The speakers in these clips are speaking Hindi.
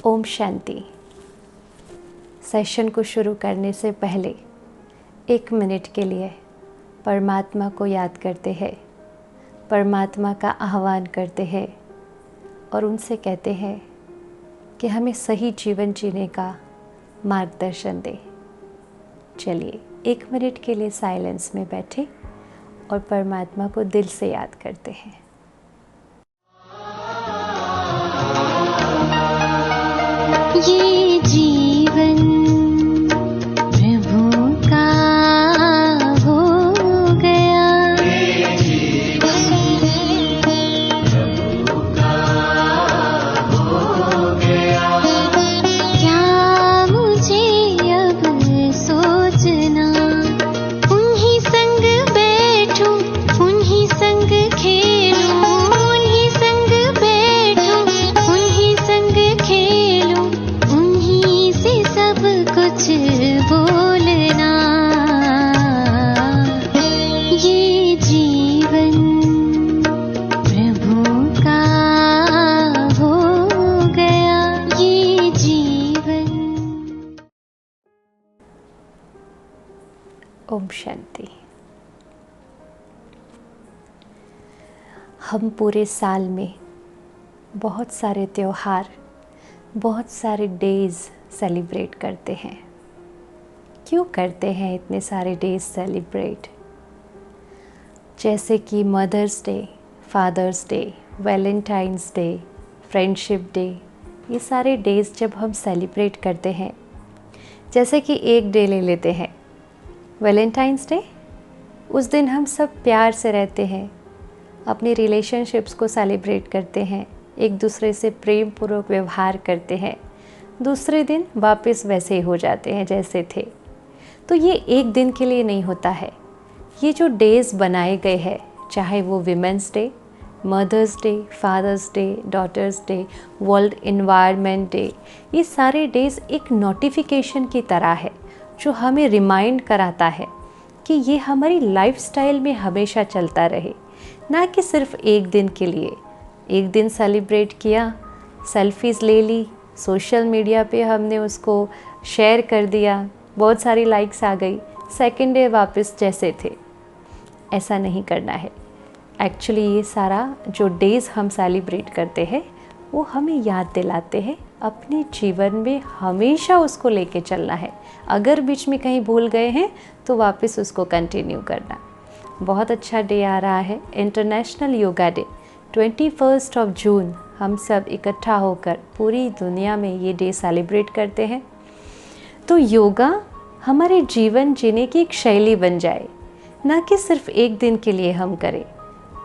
ओम शांति। सेशन को शुरू करने से पहले 1 मिनट के लिए परमात्मा को याद करते हैं, परमात्मा का आह्वान करते हैं और उनसे कहते हैं कि हमें सही जीवन जीने का मार्गदर्शन दे। चलिए 1 मिनट के लिए साइलेंस में बैठे और परमात्मा को दिल से याद करते हैं। ये जीवन प्रभु का हो गया, ये जीवन प्रभु का हो गया। क्या मुझे अब सोचना, उन्हीं संग बैठूं, उन्हीं संग खेलूं, उन्हीं संग बैठूं, उन्हीं संग खेलूं, उन्हीं से सब कुछ बोलना। ये जीवन प्रभु का हो गया, ये जीवन। ओम शांति। हम पूरे साल में बहुत सारे त्योहार, बहुत सारे डेज़ सेलिब्रेट करते हैं। क्यों करते हैं इतने सारे डेज़ सेलिब्रेट? जैसे कि mother's day, father's day, Valentine's day, friendship day, ये सारे डेज़ जब हम सेलिब्रेट करते हैं, जैसे कि एक डे ले लेते हैं वैलेंटाइंस डे। उस दिन हम सब प्यार से रहते हैं, अपनी रिलेशनशिप्स को सेलिब्रेट करते हैं, एक दूसरे से प्रेम पूर्वक व्यवहार करते हैं। दूसरे दिन वापस वैसे ही हो जाते हैं जैसे थे। तो ये एक दिन के लिए नहीं होता है। ये जो डेज़ बनाए गए हैं, चाहे वो women's day, mother's day, father's day, daughter's day, world environment day, ये सारे डेज़ एक नोटिफिकेशन की तरह है जो हमें रिमाइंड कराता है कि ये हमारी लाइफस्टाइल में हमेशा चलता रहे, ना कि सिर्फ एक दिन के लिए। एक दिन सेलिब्रेट किया, सेल्फीज़ ले ली, सोशल मीडिया पे हमने उसको शेयर कर दिया, बहुत सारी लाइक्स आ गई, सेकेंड डे वापस जैसे थे। ऐसा नहीं करना है। एक्चुअली ये सारा जो डेज़ हम सेलिब्रेट करते हैं वो हमें याद दिलाते हैं अपने जीवन में हमेशा उसको लेके चलना है। अगर बीच में कहीं भूल गए हैं तो वापस उसको कंटिन्यू करना। बहुत अच्छा डे आ रहा है, इंटरनेशनल योगा डे, 21 जून। हम सब इकट्ठा होकर पूरी दुनिया में ये डे सेलिब्रेट करते हैं। तो योगा हमारे जीवन जीने की एक शैली बन जाए, ना कि सिर्फ एक दिन के लिए हम करें।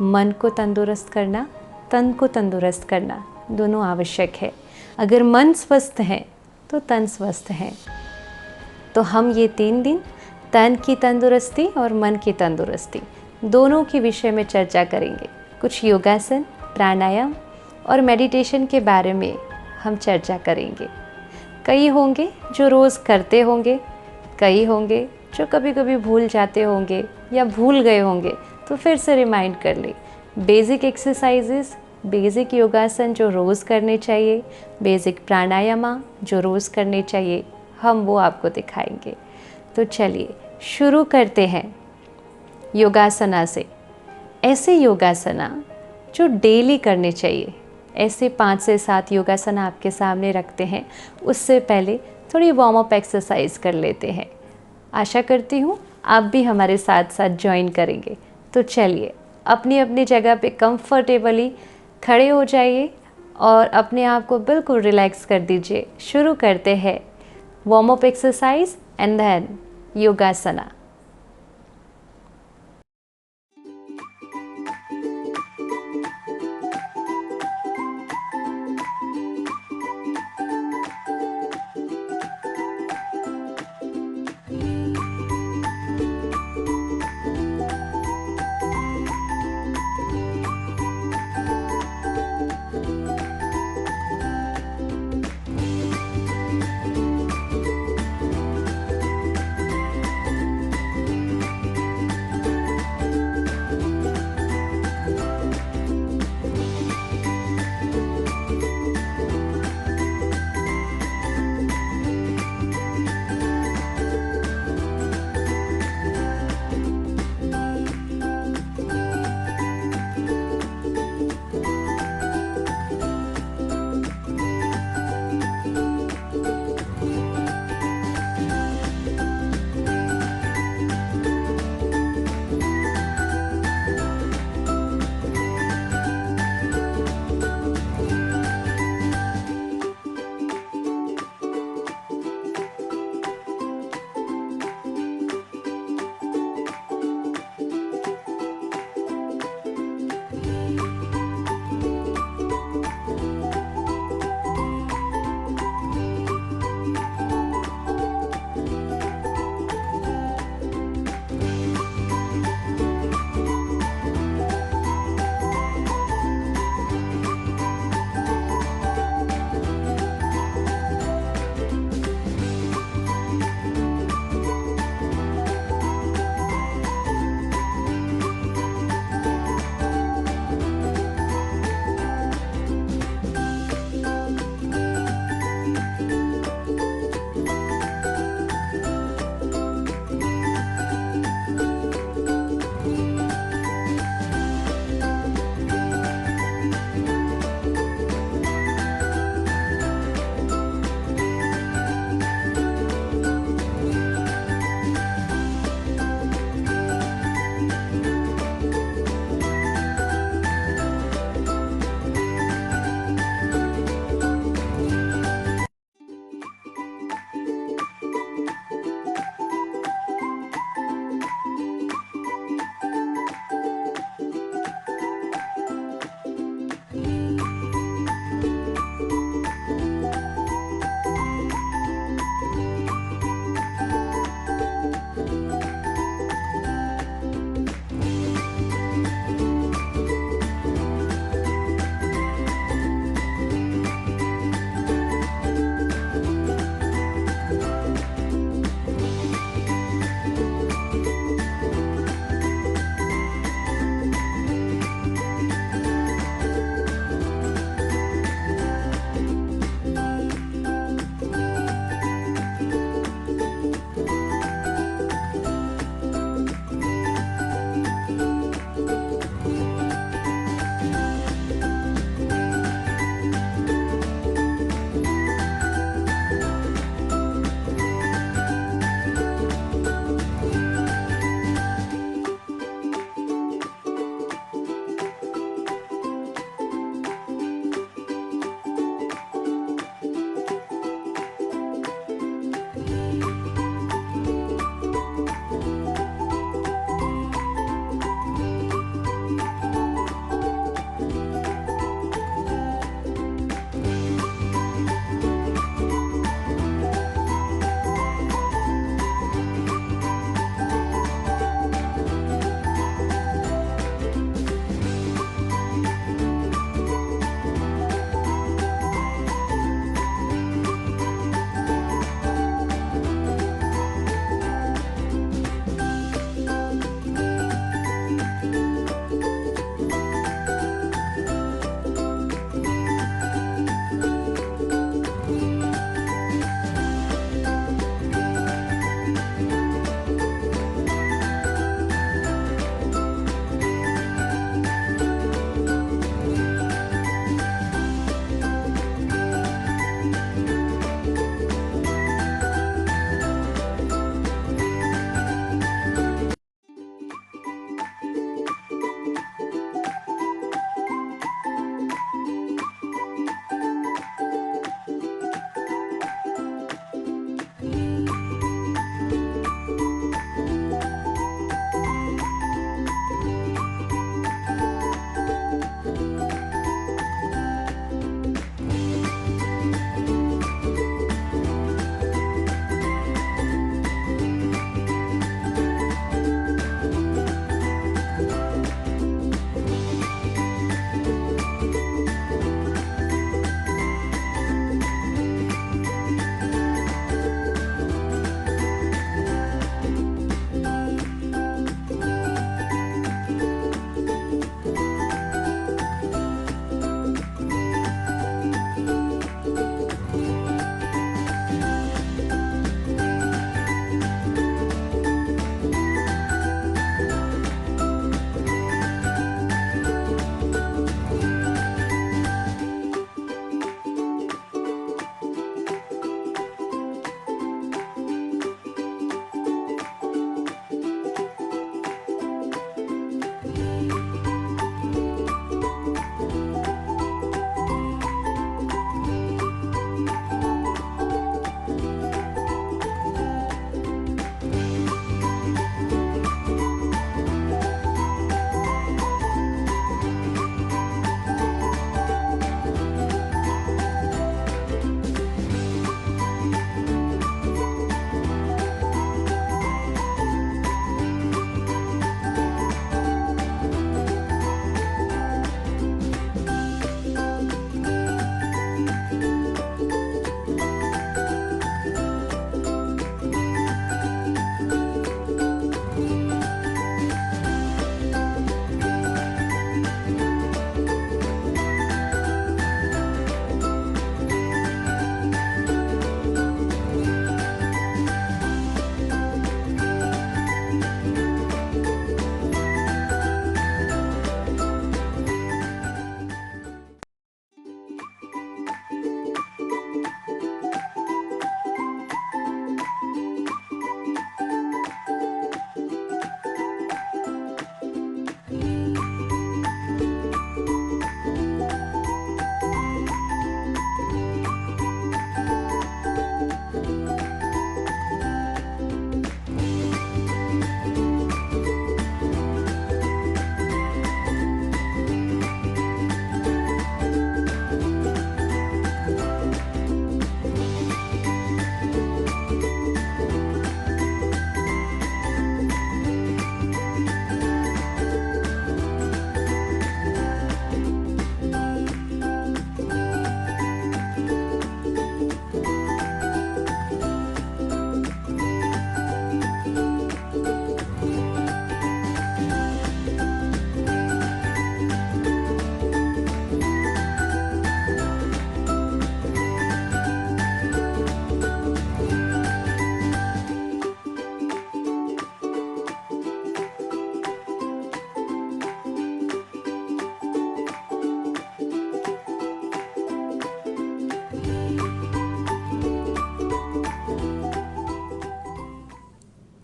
मन को तंदुरुस्त करना, तन को तंदुरुस्त करना दोनों आवश्यक है। अगर मन स्वस्थ है तो तन स्वस्थ है। तो हम ये 3 दिन तन की तंदुरुस्ती और मन की तंदुरुस्ती दोनों के विषय में चर्चा करेंगे। कुछ योगासन, प्राणायाम और मेडिटेशन के बारे में हम चर्चा करेंगे। कई होंगे जो रोज़ करते होंगे, कई होंगे जो कभी कभी भूल जाते होंगे या भूल गए होंगे, तो फिर से रिमाइंड कर ले। बेसिक एक्सरसाइजेस, बेसिक योगासन जो रोज़ करने चाहिए, बेसिक प्राणायामा जो रोज़ करने चाहिए, हम वो आपको दिखाएंगे। तो चलिए शुरू करते हैं योगासना से। ऐसे योगासना जो डेली करने चाहिए, ऐसे 5 से 7 योगासना आपके सामने रखते हैं। उससे पहले थोड़ी वार्म अप एक्सरसाइज कर लेते हैं। आशा करती हूँ आप भी हमारे साथ साथ ज्वाइन करेंगे। तो चलिए अपनी अपनी जगह पे कंफर्टेबली खड़े हो जाइए और अपने आप को बिल्कुल रिलैक्स कर दीजिए। शुरू करते हैं warm up exercise and then yogasana.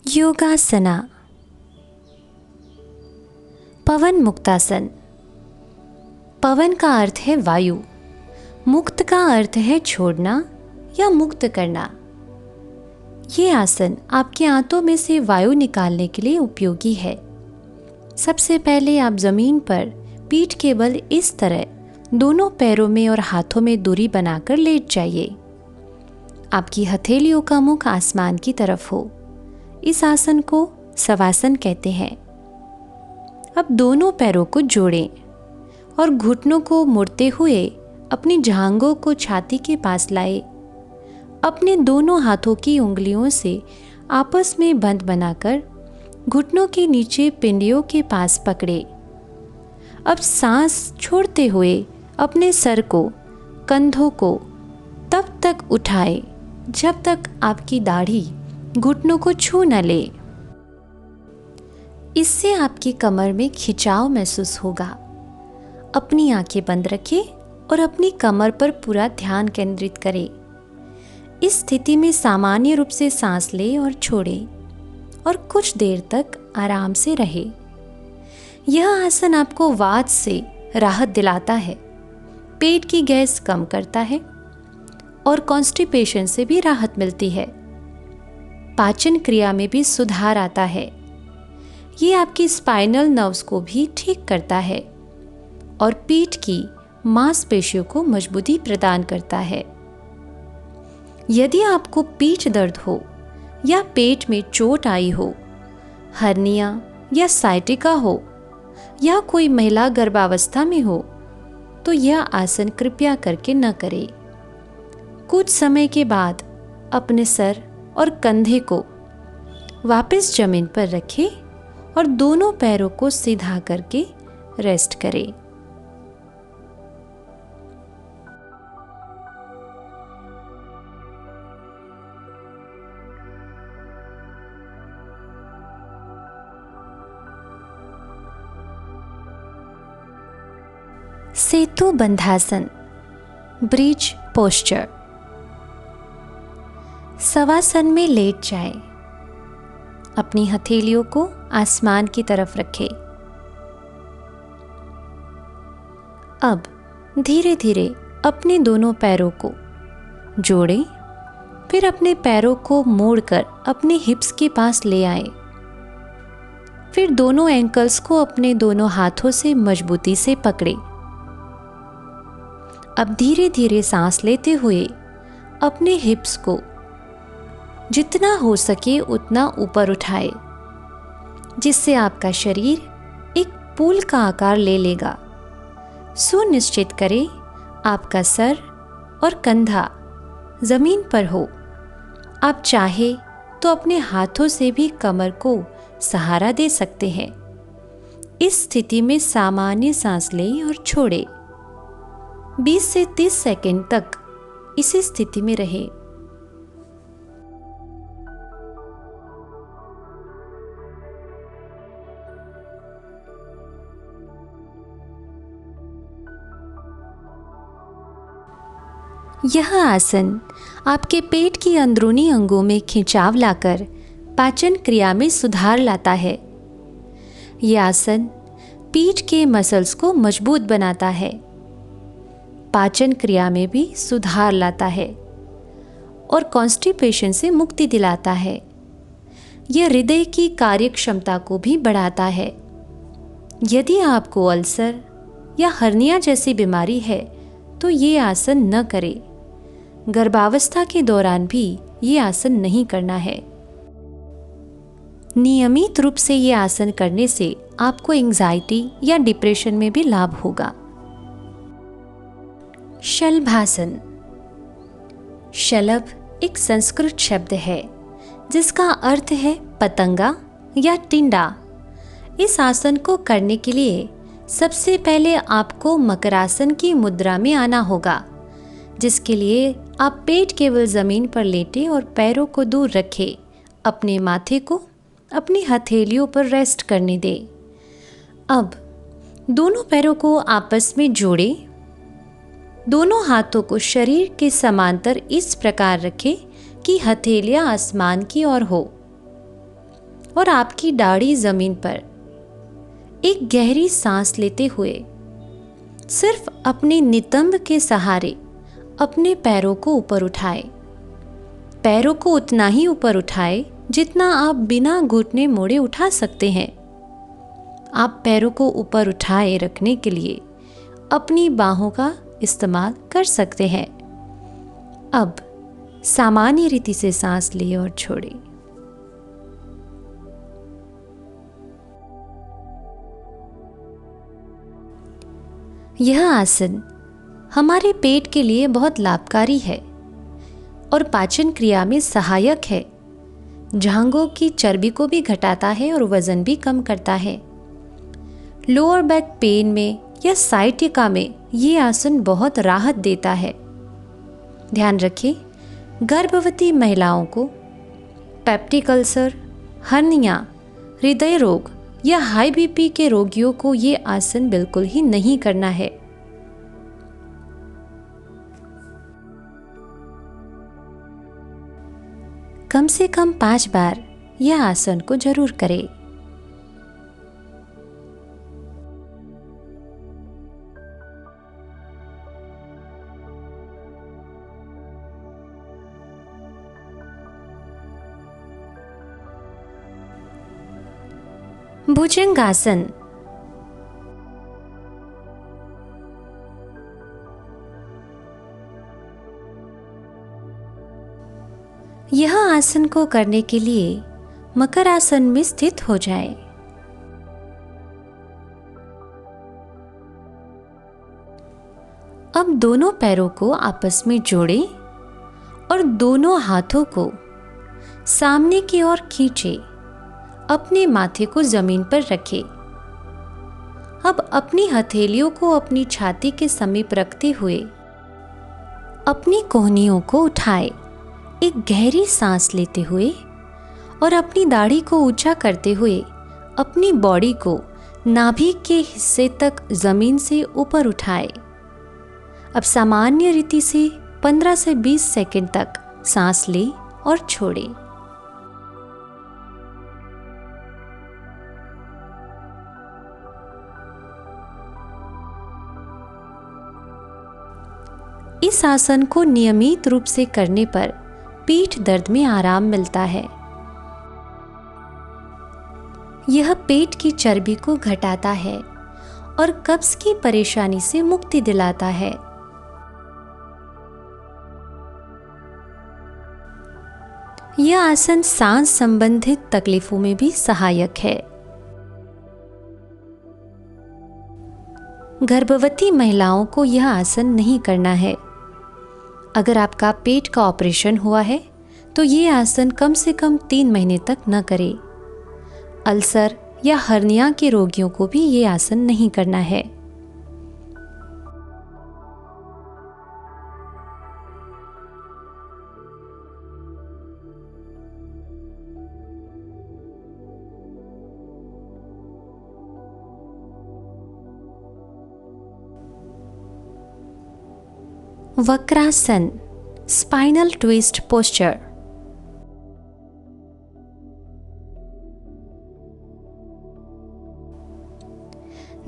Yogasana. Pawanmuktasana. पवन का अर्थ है वायु, मुक्त का अर्थ है छोड़ना या मुक्त करना। ये आसन आपके आंतों में से वायु निकालने के लिए उपयोगी है। सबसे पहले आप जमीन पर पीठ के बल इस तरह दोनों पैरों में और हाथों में दूरी बनाकर लेट जाइए। आपकी हथेलियों का मुख आसमान की तरफ हो। इस आसन को शवासन कहते हैं। अब दोनों पैरों को जोड़ें और घुटनों को मुड़ते हुए अपनी जांघों को छाती के पास लाए। अपने दोनों हाथों की उंगलियों से आपस में बंद बनाकर घुटनों के नीचे पिंडियों के पास पकड़े। अब सांस छोड़ते हुए अपने सर को, कंधों को तब तक उठाए जब तक आपकी दाढ़ी घुटनों को छू न ले। इससे आपकी कमर में खिंचाव महसूस होगा। अपनी आंखें बंद रखें और अपनी कमर पर पूरा ध्यान केंद्रित करें। इस स्थिति में सामान्य रूप से सांस लें और छोड़ें और कुछ देर तक आराम से रहे। यह आसन आपको वात से राहत दिलाता है, पेट की गैस कम करता है और कॉन्स्टिपेशन से भी राहत मिलती है। पाचन क्रिया में भी सुधार आता है। ये आपकी स्पाइनल नर्व्स को भी ठीक करता है और पीठ की मांसपेशियों को मजबूती प्रदान करता है। यदि आपको पीठ दर्द हो या पेट में चोट आई हो, हर्निया या साइटिका हो या कोई महिला गर्भावस्था में हो, तो यह आसन कृपया करके न करें। कुछ समय के बाद अपने सर और कंधे को वापस जमीन पर रखें और दोनों पैरों को सीधा करके रेस्ट करें। सेतु बंधासन, ब्रिज पोस्चर। शवासन में लेट जाएं। अपनी हथेलियों को आसमान की तरफ रखें। अब धीरे धीरे अपने दोनों पैरों को जोड़ें, फिर अपने पैरों को मोड़कर अपने हिप्स के पास ले आएं। फिर दोनों एंकल्स को अपने दोनों हाथों से मजबूती से पकड़ें। अब धीरे धीरे सांस लेते हुए अपने हिप्स को जितना हो सके उतना ऊपर उठाए, जिससे आपका शरीर एक पूल का आकार ले लेगा। सुनिश्चित करें आपका सर और कंधा जमीन पर हो। आप चाहे तो अपने हाथों से भी कमर को सहारा दे सकते हैं। इस स्थिति में सामान्य सांस लें और छोड़ें। 20 से 30 सेकंड तक इसी स्थिति में रहें। यह आसन आपके पेट की अंदरूनी अंगों में खिंचाव लाकर पाचन क्रिया में सुधार लाता है। यह आसन पीठ के मसल्स को मजबूत बनाता है, पाचन क्रिया में भी सुधार लाता है और कॉन्स्टिपेशन से मुक्ति दिलाता है। यह हृदय की कार्यक्षमता को भी बढ़ाता है। यदि आपको अल्सर या हर्निया जैसी बीमारी है तो ये आसन न करें। गर्भावस्था के दौरान भी ये आसन नहीं करना है। नियमित रूप से ये आसन करने से आपको एंजाइटी या डिप्रेशन में भी लाभ होगा। शलभासन। शलभ एक संस्कृत शब्द है जिसका अर्थ है पतंगा या टिंडा। इस आसन को करने के लिए सबसे पहले आपको मकरासन की मुद्रा में आना होगा, जिसके लिए आप पेट केवल जमीन पर लेटे और पैरों को दूर रखें। अपने माथे को अपनी हथेलियों पर रेस्ट करने दें। अब दोनों पैरों को आपस में जोड़ें। दोनों हाथों को शरीर के समांतर इस प्रकार रखें कि हथेलियां आसमान की ओर हो। और आपकी दाढ़ी जमीन पर एक गहरी सांस लेते हुए सिर्फ अपने नितंब के सहारे अपने पैरों को ऊपर उठाए। पैरों को उतना ही ऊपर उठाए जितना आप बिना घुटने मोड़े उठा सकते हैं। आप पैरों को ऊपर उठाए रखने के लिए अपनी बाहों का इस्तेमाल कर सकते हैं। अब सामान्य रीति से सांस लें और छोड़ें। यह आसन हमारे पेट के लिए बहुत लाभकारी है और पाचन क्रिया में सहायक है। जांघों की चर्बी को भी घटाता है और वजन भी कम करता है। लोअर बैक पेन में या साइटिका में ये आसन बहुत राहत देता है। ध्यान रखें, गर्भवती महिलाओं को पेप्टिक अल्सर, हर्निया, हृदय रोग या हाई बीपी के रोगियों को ये आसन बिल्कुल ही नहीं करना है। कम से कम 5 बार यह आसन को जरूर करें। भुजंगासन। यह आसन को करने के लिए मकर आसन में स्थित हो जाएं। अब दोनों पैरों को आपस में जोड़ें और दोनों हाथों को सामने की ओर खींचें। अपने माथे को जमीन पर रखें। अब अपनी हथेलियों को अपनी छाती के समीप रखते हुए अपनी कोहनियों को उठाएं। एक गहरी सांस लेते हुए और अपनी दाढ़ी को ऊंचा करते हुए अपनी बॉडी को नाभि के हिस्से तक जमीन से ऊपर उठाएं। अब सामान्य रीति से 15 से 20 सेकंड तक सांस लें और छोड़ें। इस आसन को नियमित रूप से करने पर पीठ दर्द में आराम मिलता है। यह पेट की चर्बी को घटाता है और कब्ज की परेशानी से मुक्ति दिलाता है। यह आसन सांस संबंधित तकलीफों में भी सहायक है। गर्भवती महिलाओं को यह आसन नहीं करना है। अगर आपका पेट का ऑपरेशन हुआ है तो ये आसन कम से कम 3 महीने तक न करें। अल्सर या हर्निया के रोगियों को भी ये आसन नहीं करना है। Vakrasana, spinal twist posture.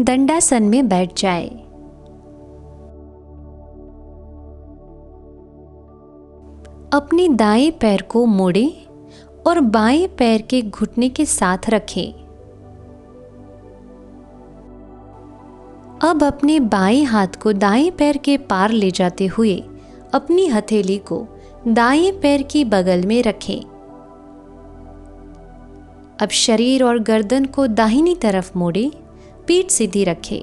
Dandasana में बैठ जाए। अपने दाएं पैर को मोड़ें और बाएं पैर के घुटने के साथ रखें। अब अपने बाएं हाथ को दाएं पैर के पार ले जाते हुए अपनी हथेली को दाएं पैर की बगल में रखें। अब शरीर और गर्दन को दाहिनी तरफ मोड़ें, पीठ सीधी रखें।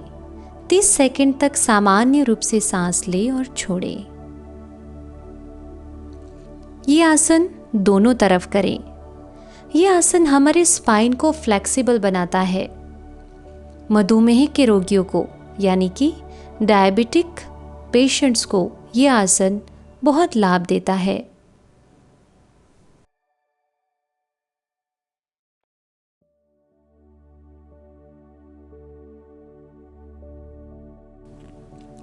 30 सेकंड तक सामान्य रूप से सांस लें और छोड़ें। ये आसन दोनों तरफ करें। यह आसन हमारे स्पाइन को फ्लेक्सिबल बनाता है। मधुमेह के रोगियों को यानी कि डायबिटिक पेशेंट्स को यह आसन बहुत लाभ देता है।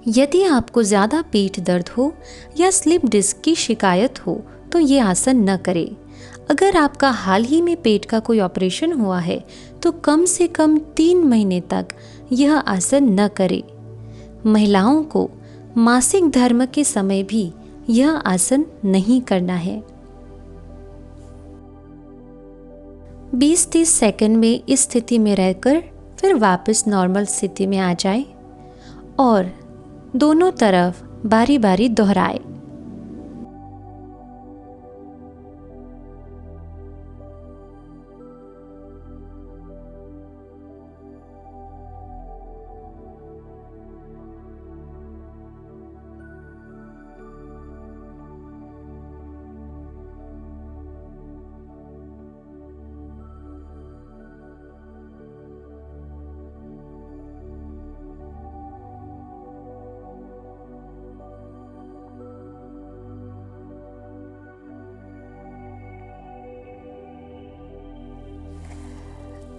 यदि आपको ज़्यादा पीठ दर्द हो या स्लिप डिस्क की शिकायत हो तो ये आसन न करें। अगर आपका हाल ही में पेट का कोई ऑपरेशन हुआ है तो कम से कम 3 महीने तक यह आसन न करें। महिलाओं को मासिक धर्म के समय भी यह आसन नहीं करना है। 20-30 सेकंड में इस स्थिति में रहकर फिर वापस नॉर्मल स्थिति में आ जाए और दोनों तरफ बारी बारी दोहराए।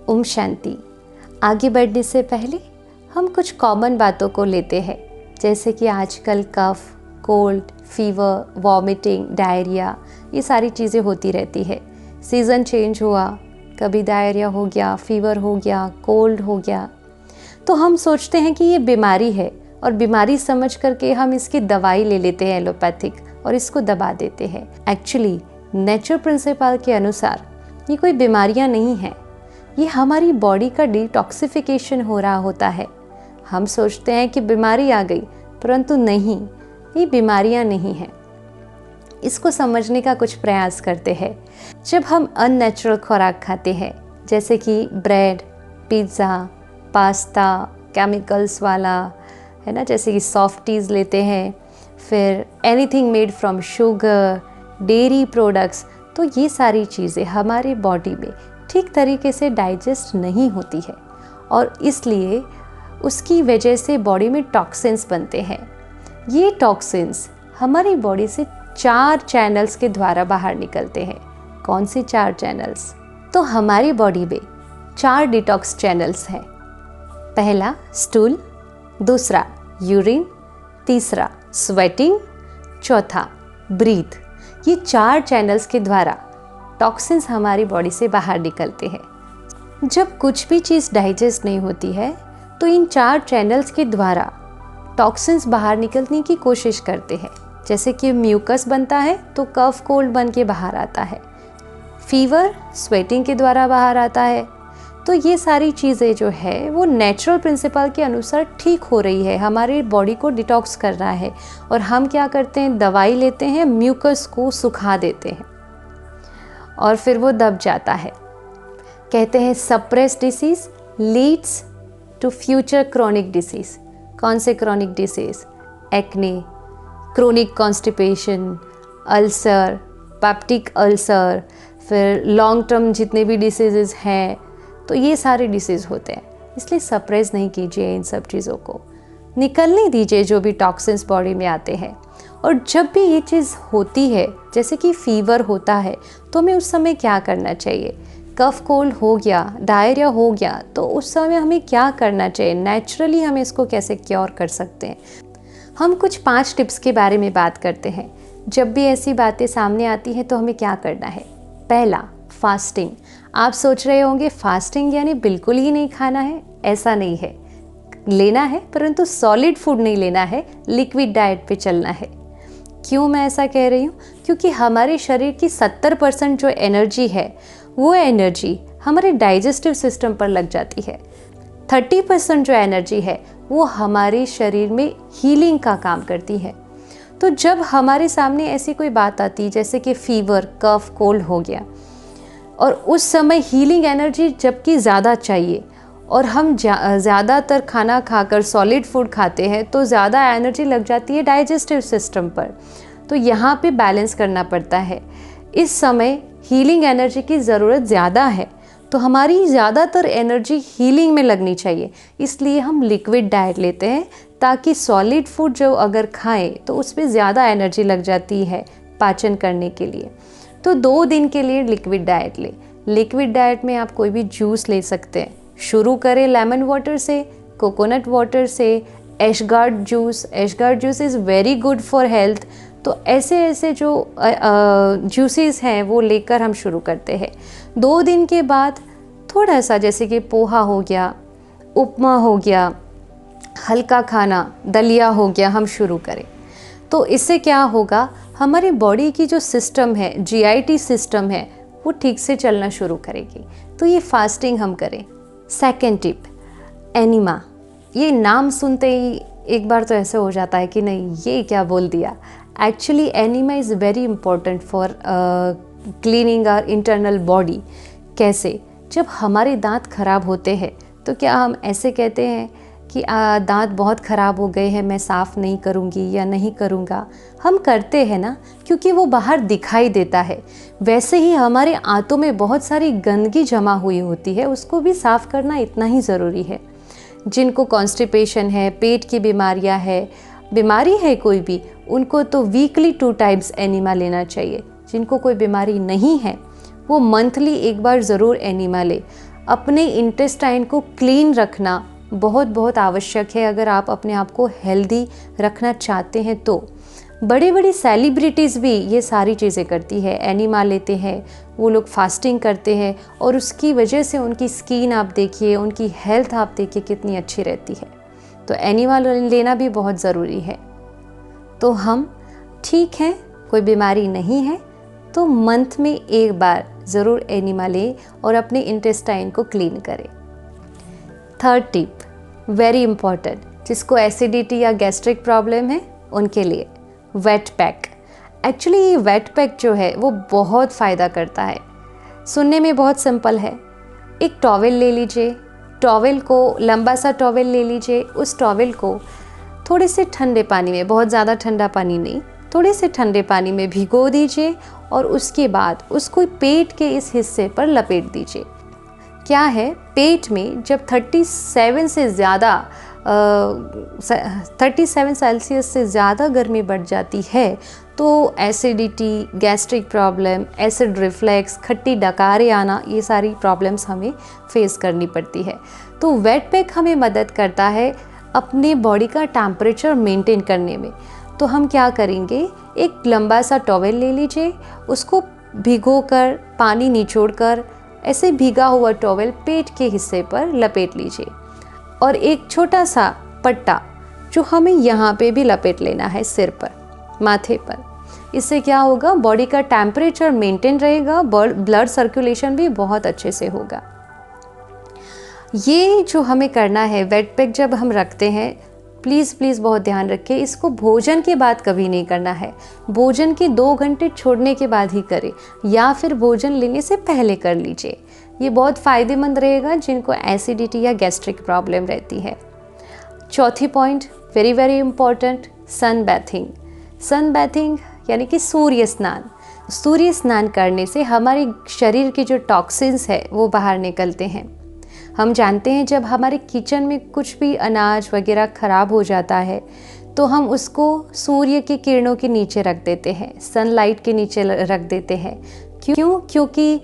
ओम शांति। आगे बढ़ने से पहले हम कुछ कॉमन बातों को लेते हैं, जैसे कि आजकल कफ, कोल्ड, फीवर, वॉमिटिंग, डायरिया, ये सारी चीज़ें होती रहती है। सीज़न चेंज हुआ, कभी डायरिया हो गया, फीवर हो गया, कोल्ड हो गया, तो हम सोचते हैं कि ये बीमारी है और बीमारी समझ करके हम इसकी दवाई ले लेते हैं एलोपैथिक और इसको दबा देते हैं। एक्चुअली नेचर प्रिंसिपल के अनुसार ये कोई बीमारियां नहीं हैं, ये हमारी बॉडी का डिटॉक्सिफिकेशन हो रहा होता है। हम सोचते हैं कि बीमारी आ गई, परंतु नहीं, ये बीमारियां नहीं हैं। इसको समझने का कुछ प्रयास करते हैं। जब हम अननेचुरल खुराक खाते हैं, जैसे कि ब्रेड, पिज़्ज़ा, पास्ता, केमिकल्स वाला, है ना, जैसे कि सॉफ्टीज़ लेते हैं, फिर anything made from sugar, dairy products, तो ये सारी चीज़ें हमारे बॉडी में ठीक तरीके से डाइजेस्ट नहीं होती है और इसलिए उसकी वजह से बॉडी में टॉक्सिन्स बनते हैं। ये टॉक्सिन्स हमारी बॉडी से 4 चैनल्स के द्वारा बाहर निकलते हैं। कौन से 4 चैनल्स? तो हमारी बॉडी में 4 डिटॉक्स चैनल्स हैं। पहला स्टूल, दूसरा यूरिन, तीसरा स्वेटिंग, चौथा ब्रीथ। ये 4 चैनल्स के द्वारा टॉक्सिन्स हमारी बॉडी से बाहर निकलते हैं। जब कुछ भी चीज़ डाइजेस्ट नहीं होती है तो इन 4 चैनल्स के द्वारा टॉक्सिन्स बाहर निकलने की कोशिश करते हैं। जैसे कि म्यूकस बनता है तो कफ कोल्ड बन के बाहर आता है, फीवर स्वेटिंग के द्वारा बाहर आता है। तो ये सारी चीज़ें जो है वो नेचुरल प्रिंसिपल के अनुसार ठीक हो रही है, हमारी बॉडी को डिटॉक्स कर रहा है। और हम क्या करते हैं, दवाई लेते हैं, म्यूकस को सुखा देते हैं और फिर वो दब जाता है। कहते हैं suppress disease leads to future chronic disease. कौन से chronic disease? Acne, chronic constipation, ulcer, peptic ulcer, फिर लॉन्ग टर्म जितने भी डिसीज़ हैं, तो ये सारे डिसीज़ होते हैं। इसलिए सप्रेस नहीं कीजिए इन सब चीज़ों को, निकलने दीजिए जो भी टॉक्सिन्स बॉडी में आते हैं। और जब भी ये चीज़ होती है, जैसे कि फीवर होता है, तो हमें उस समय क्या करना चाहिए? कफ कोल्ड हो गया, डायरिया हो गया, तो उस समय हमें क्या करना चाहिए? नेचुरली हम इसको कैसे क्योर कर सकते हैं? हम कुछ 5 टिप्स के बारे में बात करते हैं। जब भी ऐसी बातें सामने आती हैं तो हमें क्या करना है? पहला, फास्टिंग। आप सोच रहे होंगे फास्टिंग यानी बिल्कुल ही नहीं खाना है। ऐसा नहीं है, लेना है, परंतु सॉलिड फूड नहीं लेना है, लिक्विड डाइट पे चलना है। क्यों मैं ऐसा कह रही हूँ? क्योंकि हमारे शरीर की 70% जो एनर्जी है वो एनर्जी हमारे डाइजेस्टिव सिस्टम पर लग जाती है। 30% जो एनर्जी है वो हमारे शरीर में हीलिंग का काम करती है। तो जब हमारे सामने ऐसी कोई बात आती जैसे कि फीवर, कफ, कोल्ड हो गया और उस समय हीलिंग एनर्जी जबकि ज़्यादा चाहिए और हम ज़्यादातर खाना खाकर सॉलिड फूड खाते हैं तो ज़्यादा एनर्जी लग जाती है डाइजेस्टिव सिस्टम पर। तो यहाँ पे बैलेंस करना पड़ता है। इस समय हीलिंग एनर्जी की ज़रूरत ज़्यादा है तो हमारी ज़्यादातर एनर्जी हीलिंग में लगनी चाहिए, इसलिए हम लिक्विड डाइट लेते हैं ताकि सॉलिड फूड जो अगर खाएं तो उसमें ज़्यादा एनर्जी लग जाती है पाचन करने के लिए। तो 2 दिन के लिए लिक्विड डाइट लें। लिक्विड डाइट में आप कोई भी जूस ले सकते हैं। शुरू करें लेमन वाटर से, कोकोनट वाटर से, ash gourd juice. Ash gourd juice is very good for health. तो ऐसे ऐसे जो जूसेस हैं वो लेकर हम शुरू करते हैं। 2 दिन के बाद थोड़ा सा, जैसे कि पोहा हो गया, उपमा हो गया, हल्का खाना, दलिया हो गया, हम शुरू करें। तो इससे क्या होगा, हमारी बॉडी की जो सिस्टम है, जीआईटी सिस्टम है, वो ठीक से चलना शुरू करेगी। तो ये फास्टिंग हम करें। Second tip, enema. ये नाम सुनते ही एक बार तो ऐसे हो जाता है कि नहीं, ये क्या बोल दिया। Actually enema is very important for cleaning our internal body. कैसे? जब हमारे दांत खराब होते हैं तो क्या हम ऐसे कहते हैं कि दांत बहुत ख़राब हो गए हैं, मैं साफ़ नहीं करूँगी या नहीं करूँगा? हम करते हैं ना, क्योंकि वो बाहर दिखाई देता है। वैसे ही हमारे आंतों में बहुत सारी गंदगी जमा हुई होती है, उसको भी साफ़ करना इतना ही ज़रूरी है। जिनको कॉन्स्टिपेशन है, पेट की बीमारियाँ है, बीमारी है कोई भी, उनको तो वीकली 2 टाइम्स एनिमा लेना चाहिए। जिनको कोई बीमारी नहीं है वो मंथली एक बार ज़रूर एनिमा ले। अपने इंटेस्टाइन को क्लीन रखना बहुत बहुत आवश्यक है अगर आप अपने आप को हेल्दी रखना चाहते हैं। तो बड़ी बड़ी सेलिब्रिटीज़ भी ये सारी चीज़ें करती है, एनिमा लेते हैं, वो लोग फास्टिंग करते हैं और उसकी वजह से उनकी स्किन आप देखिए, उनकी हेल्थ आप देखिए कितनी अच्छी रहती है। तो एनिमा लेना भी बहुत ज़रूरी है। तो हम ठीक हैं, कोई बीमारी नहीं है, तो मंथ में एक बार ज़रूर एनिमा लें और अपने इंटेस्टाइन को क्लीन करें। थर्ड टिप, वेरी इंपॉर्टेंट, जिसको एसिडिटी या गैस्ट्रिक प्रॉब्लम है उनके लिए, वेट पैक। एक्चुअली ये वेट पैक जो है वो बहुत फ़ायदा करता है। सुनने में बहुत सिंपल है। एक टॉवेल ले लीजिए, टॉवेल को, लंबा सा टॉवेल ले लीजिए, उस टॉवेल को थोड़े से ठंडे पानी में, बहुत ज़्यादा ठंडा पानी नहीं, थोड़े से ठंडे पानी में भिगो दीजिए और उसके बाद उसको पेट के इस हिस्से पर लपेट दीजिए। क्या है, पेट में जब 37 से ज़्यादा 37 सेल्सियस से ज़्यादा गर्मी बढ़ जाती है तो acidity, gastric problem, acid reflex, खट्टी डकारें आना, ये सारी प्रॉब्लम्स हमें फेस करनी पड़ती है। तो वेट पैक हमें मदद करता है अपने बॉडी का टेम्परेचर मेंटेन करने में। तो हम क्या करेंगे, एक लंबा सा टॉवेल ले लीजिए, उसको भिगोकर, पानी निचोड़कर, ऐसे भीगा हुआ टॉवेल पेट के हिस्से पर लपेट लीजिए और एक छोटा सा पट्टा जो हमें यहाँ पे भी लपेट लेना है, सिर पर, माथे पर। इससे क्या होगा, बॉडी का टेम्परेचर मेंटेन रहेगा, ब्लड सर्कुलेशन भी बहुत अच्छे से होगा। ये जो हमें करना है, वेट पैक जब हम रखते हैं, प्लीज़ बहुत ध्यान रखें, इसको भोजन के बाद कभी नहीं करना है। भोजन के 2 घंटे छोड़ने के बाद ही करें या फिर भोजन लेने से पहले कर लीजिए। ये बहुत फ़ायदेमंद रहेगा जिनको एसिडिटी या गैस्ट्रिक प्रॉब्लम रहती है। चौथी पॉइंट, वेरी इम्पॉर्टेंट, सन बैथिंग। सन बैथिंग यानी कि सूर्य स्नान। सूर्य स्नान करने से हमारे शरीर के जो टॉक्सिन्स है वो बाहर निकलते हैं। हम जानते हैं जब हमारे किचन में कुछ भी अनाज वगैरह ख़राब हो जाता है तो हम उसको सूर्य की किरणों के नीचे रख देते हैं, सनलाइट के नीचे रख देते हैं। क्यों? क्योंकि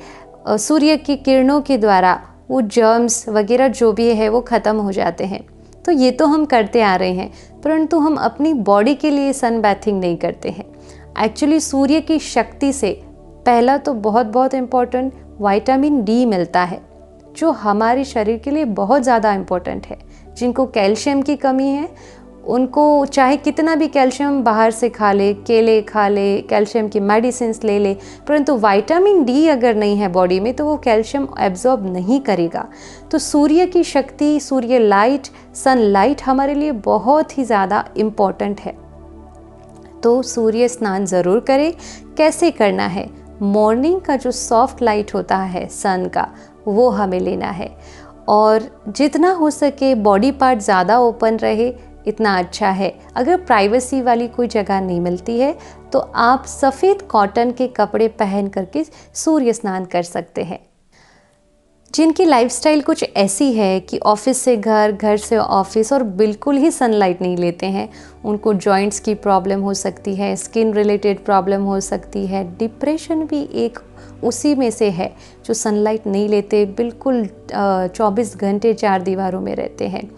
सूर्य की किरणों के द्वारा वो जर्म्स वगैरह जो भी है वो ख़त्म हो जाते हैं। तो ये तो हम करते आ रहे हैं, परंतु हम अपनी बॉडी के लिए सन बैथिंग नहीं करते हैं। एक्चुअली सूर्य की शक्ति से पहला तो बहुत इम्पोर्टेंट विटामिन डी मिलता है, जो हमारे शरीर के लिए बहुत ज़्यादा इम्पोर्टेंट है। जिनको कैल्शियम की कमी है उनको चाहे कितना भी कैल्शियम बाहर से खा ले, केले खा ले, कैल्शियम की मेडिसिन्स ले ले, परंतु विटामिन डी अगर नहीं है बॉडी में तो वो कैल्शियम एब्जॉर्ब नहीं करेगा। तो सूर्य की शक्ति, सूर्य लाइट, सनलाइट हमारे लिए बहुत ही ज़्यादा इम्पोर्टेंट है। तो सूर्य स्नान ज़रूर करें। कैसे करना है, मॉर्निंग का जो सॉफ्ट लाइट होता है सन का, वो हमें लेना है और जितना हो सके बॉडी पार्ट ज़्यादा ओपन रहे इतना अच्छा है। अगर प्राइवेसी वाली कोई जगह नहीं मिलती है तो आप सफ़ेद कॉटन के कपड़े पहन करके सूर्य स्नान कर सकते हैं। जिनकी लाइफस्टाइल कुछ ऐसी है कि ऑफिस से घर, घर से ऑफिस और बिल्कुल ही सनलाइट नहीं लेते हैं, उनको जॉइंट्स की प्रॉब्लम हो सकती है, स्किन रिलेटेड प्रॉब्लम हो सकती है, डिप्रेशन भी एक उसी में से है जो सनलाइट नहीं लेते, बिल्कुल 24 घंटे 4 दीवारों में रहते हैं।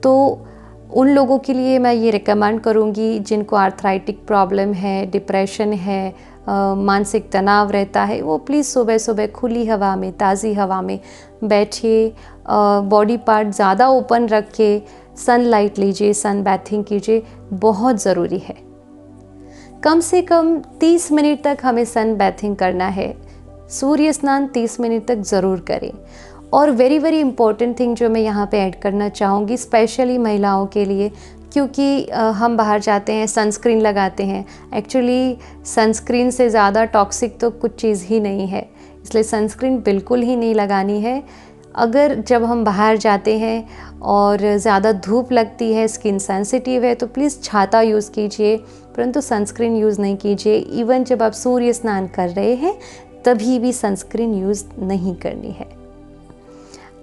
तो उन लोगों के लिए मैं ये रिकमेंड करूँगी जिनको आर्थराइटिक प्रॉब्लम है, डिप्रेशन है, मानसिक तनाव रहता है, वो प्लीज़ सुबह सुबह खुली हवा में, ताज़ी हवा में बैठिए, बॉडी पार्ट ज़्यादा ओपन रख के सनलाइट लीजिए, सन बैथिंग कीजिए, बहुत ज़रूरी है। कम से कम 30 मिनट तक हमें सन बैथिंग करना है। सूर्य स्नान 30 मिनट तक ज़रूर करें। और वेरी वेरी इंपॉर्टेंट थिंग जो मैं यहाँ पे ऐड करना चाहूँगी, स्पेशली महिलाओं के लिए, क्योंकि हम बाहर जाते हैं, सनस्क्रीन लगाते हैं। एक्चुअली सनस्क्रीन से ज़्यादा टॉक्सिक तो कुछ चीज़ ही नहीं है, इसलिए सनस्क्रीन बिल्कुल ही नहीं लगानी है। अगर जब हम बाहर जाते हैं और ज़्यादा धूप लगती है, स्किन सेंसिटिव है, तो प्लीज़ छाता यूज़ कीजिए, परंतु सनस्क्रीन यूज़ नहीं कीजिए। इवन जब आप सूर्य स्नान कर रहे हैं तभी भी सनस्क्रीन यूज़ नहीं करनी है।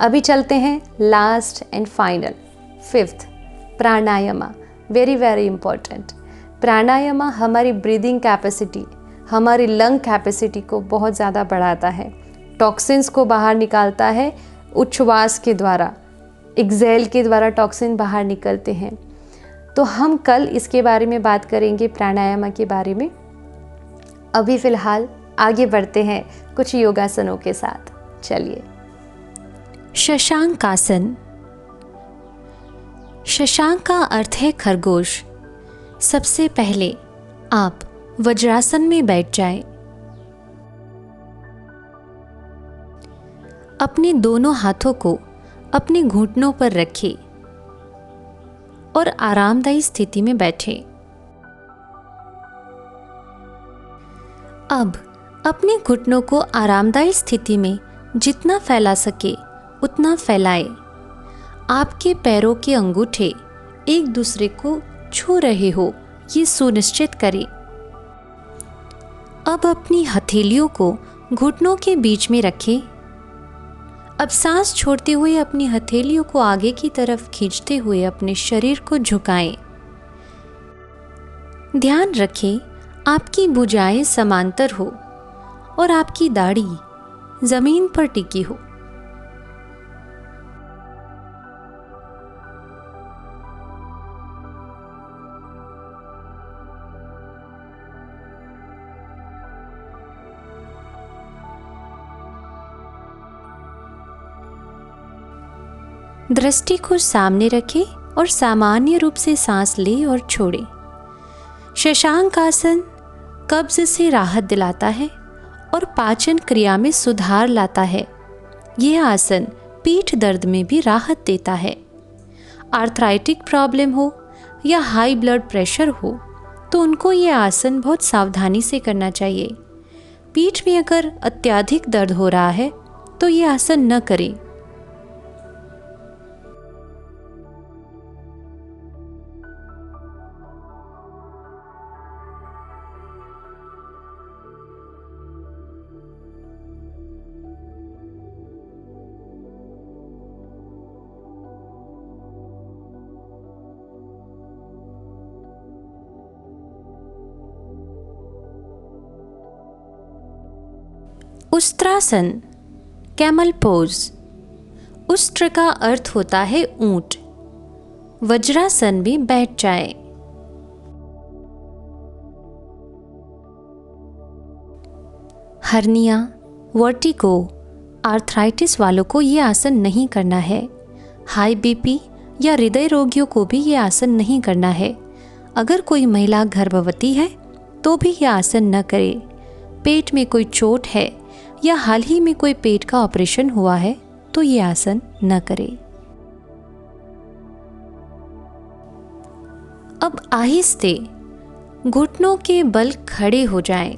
अभी चलते हैं last and final, 5th, pranayama. Very very important. प्राणायामा हमारी ब्रीदिंग कैपेसिटी, हमारी लंग कैपेसिटी को बहुत ज़्यादा बढ़ाता है, टॉक्सिन्स को बाहर निकालता है। उच्छ्वास के द्वारा, एक्सेल के द्वारा टॉक्सिन बाहर निकलते हैं। तो हम कल इसके बारे में बात करेंगे, प्राणायामा के बारे में। अभी फ़िलहाल आगे बढ़ते हैं कुछ योगासनों के साथ। चलिए। शशांक आसन। शशांक का अर्थ है खरगोश। सबसे पहले आप वज्रासन में बैठ जाएं। अपने दोनों हाथों को अपने घुटनों पर रखें और आरामदायी स्थिति में बैठें। अब अपने घुटनों को आरामदायी स्थिति में जितना फैला सके उतना फैलाएं। आपके पैरों के अंगूठे एक दूसरे को छू रहे हो, ये सुनिश्चित करें। अब अपनी हथेलियों को घुटनों के बीच में रखें। अब सांस छोड़ते हुए अपनी हथेलियों को आगे की तरफ खींचते हुए अपने शरीर को झुकाएं। ध्यान रखें आपकी भुजाएं समांतर हो और आपकी दाढ़ी जमीन पर टिकी हो। दृष्टि को सामने रखें और सामान्य रूप से सांस लें और छोड़ें। शशांक आसन कब्ज से राहत दिलाता है और पाचन क्रिया में सुधार लाता है। यह आसन पीठ दर्द में भी राहत देता है। आर्थराइटिक प्रॉब्लम हो या हाई ब्लड प्रेशर हो तो उनको यह आसन बहुत सावधानी से करना चाहिए। पीठ में अगर अत्यधिक दर्द हो रहा है तो यह आसन न करें। उस्त्रासन, कैमल पोज। उस्त्र का अर्थ होता है ऊंट। वज्रासन में बैठ जाए। हर्निया, वर्टिगो, आर्थराइटिस वालों को ये आसन नहीं करना है। हाई बीपी या हृदय रोगियों को भी ये आसन नहीं करना है। अगर कोई महिला गर्भवती है तो भी यह आसन न करे। पेट में कोई चोट है या हाल ही में कोई पेट का ऑपरेशन हुआ है तो ये आसन न करें। अब आहिस्ते घुटनों के बल खड़े हो जाएं।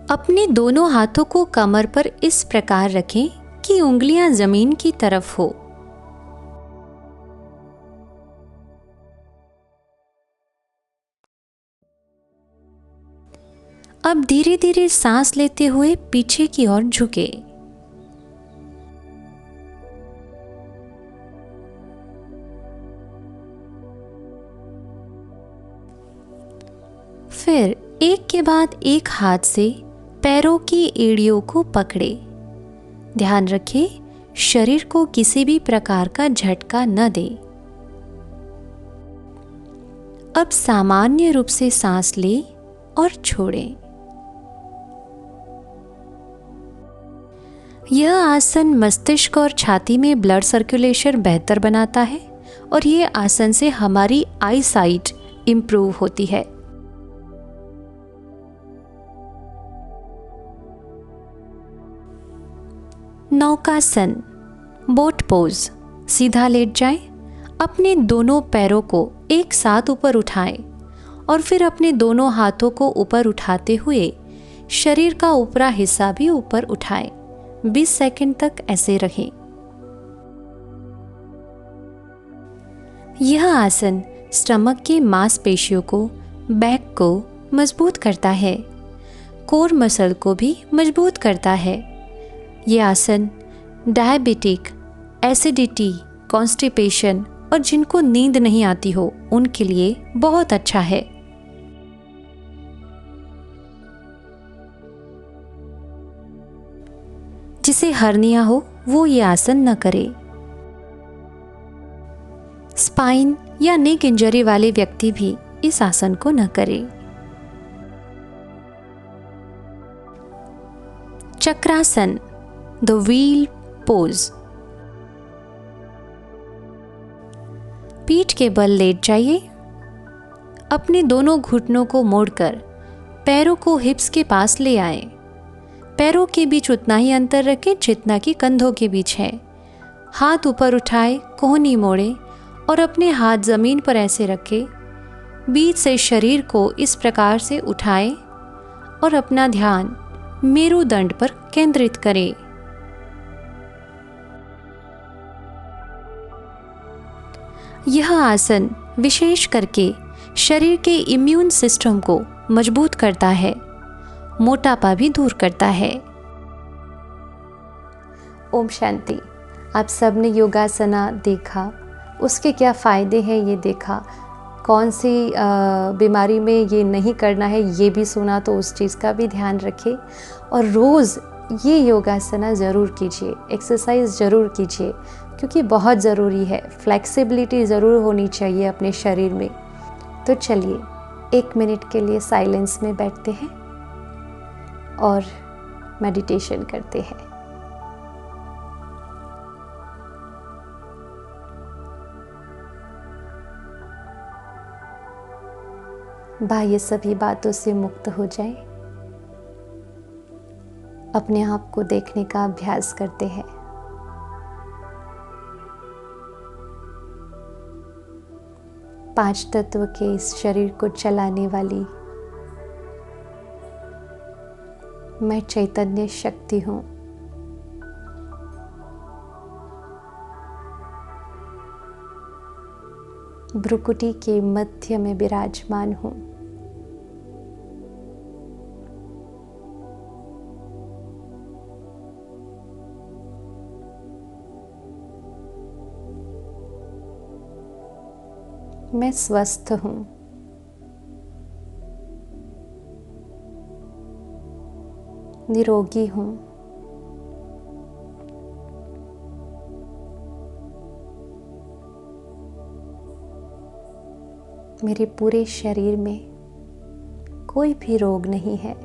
अपने दोनों हाथों को कमर पर इस प्रकार रखें कि उंगलियां जमीन की तरफ हो। अब धीरे धीरे सांस लेते हुए पीछे की ओर झुके। फिर एक के बाद एक हाथ से पैरों की एड़ियों को पकड़े। ध्यान रखें शरीर को किसी भी प्रकार का झटका न दे। अब सामान्य रूप से सांस लें और छोड़ें। यह आसन मस्तिष्क और छाती में ब्लड सर्कुलेशन बेहतर बनाता है और ये आसन से हमारी आई साइट इम्प्रूव होती है। नौकासन, बोट पोज। सीधा लेट जाएं, अपने दोनों पैरों को एक साथ ऊपर उठाएं और फिर अपने दोनों हाथों को ऊपर उठाते हुए शरीर का ऊपरा हिस्सा भी ऊपर उठाएं। 20 सेकंड तक ऐसे रहें। यह आसन स्टमक की मांसपेशियों को, बैक को मजबूत करता है, कोर मसल को भी मजबूत करता है। यह आसन डायबिटिक, एसिडिटी, कॉन्स्टिपेशन और जिनको नींद नहीं आती हो उनके लिए बहुत अच्छा है। जिसे हर्निया हो वो ये आसन न करे। स्पाइन या नेक इंजरी वाले व्यक्ति भी इस आसन को न करें। चक्रासन, द व्हील पोज। पीठ के बल लेट जाइए। अपने दोनों घुटनों को मोड़कर पैरों को हिप्स के पास ले आएं। पैरों के बीच उतना ही अंतर रखें जितना कि कंधों के बीच है। हाथ ऊपर उठाए, कोहनी मोड़े और अपने हाथ जमीन पर ऐसे रखें। बीच से शरीर को इस प्रकार से उठाएं और अपना ध्यान मेरुदंड पर केंद्रित करें। यह आसन विशेष करके शरीर के इम्यून सिस्टम को मजबूत करता है, मोटापा भी दूर करता है। ओम शांति। आप सबने योगासना देखा, उसके क्या फ़ायदे हैं ये देखा, कौन सी बीमारी में ये नहीं करना है ये भी सुना, तो उस चीज़ का भी ध्यान रखें और रोज़ ये योगासना ज़रूर कीजिए, एक्सरसाइज ज़रूर कीजिए क्योंकि बहुत ज़रूरी है। फ्लेक्सिबिलिटी ज़रूर होनी चाहिए अपने शरीर में। तो चलिए 1 मिनट के लिए साइलेंस में बैठते हैं और मेडिटेशन करते हैं। बाह्य सभी बातों से मुक्त हो जाएं। अपने आप को देखने का अभ्यास करते हैं। पांच तत्व के इस शरीर को चलाने वाली मैं चैतन्य शक्ति हूँ। भ्रुकुटी के मध्य में विराजमान हूँ। मैं स्वस्थ हूँ। निरोगी हूँ। मेरे पूरे शरीर में कोई भी रोग नहीं है।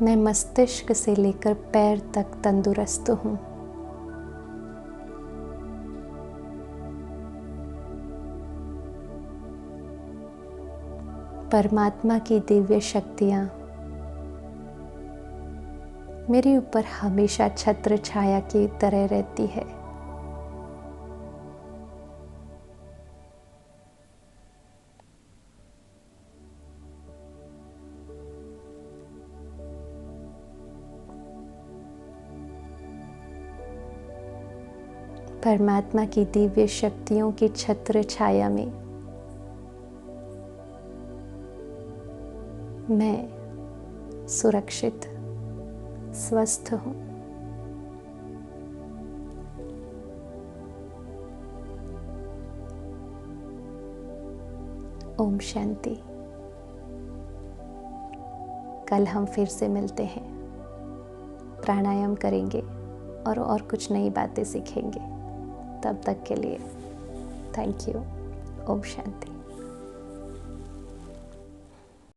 मैं मस्तिष्क से लेकर पैर तक तंदुरुस्त हूँ। परमात्मा की दिव्य शक्तियाँ मेरे ऊपर हमेशा छत्र छाया की तरह रहती है। परमात्मा की दिव्य शक्तियों की छत्र छाया में मैं सुरक्षित, स्वस्थ हूँ। ओम शांति। कल हम फिर से मिलते हैं, प्राणायाम करेंगे और कुछ नई बातें सीखेंगे। तब तक के लिए थैंक यू। ओम शांति।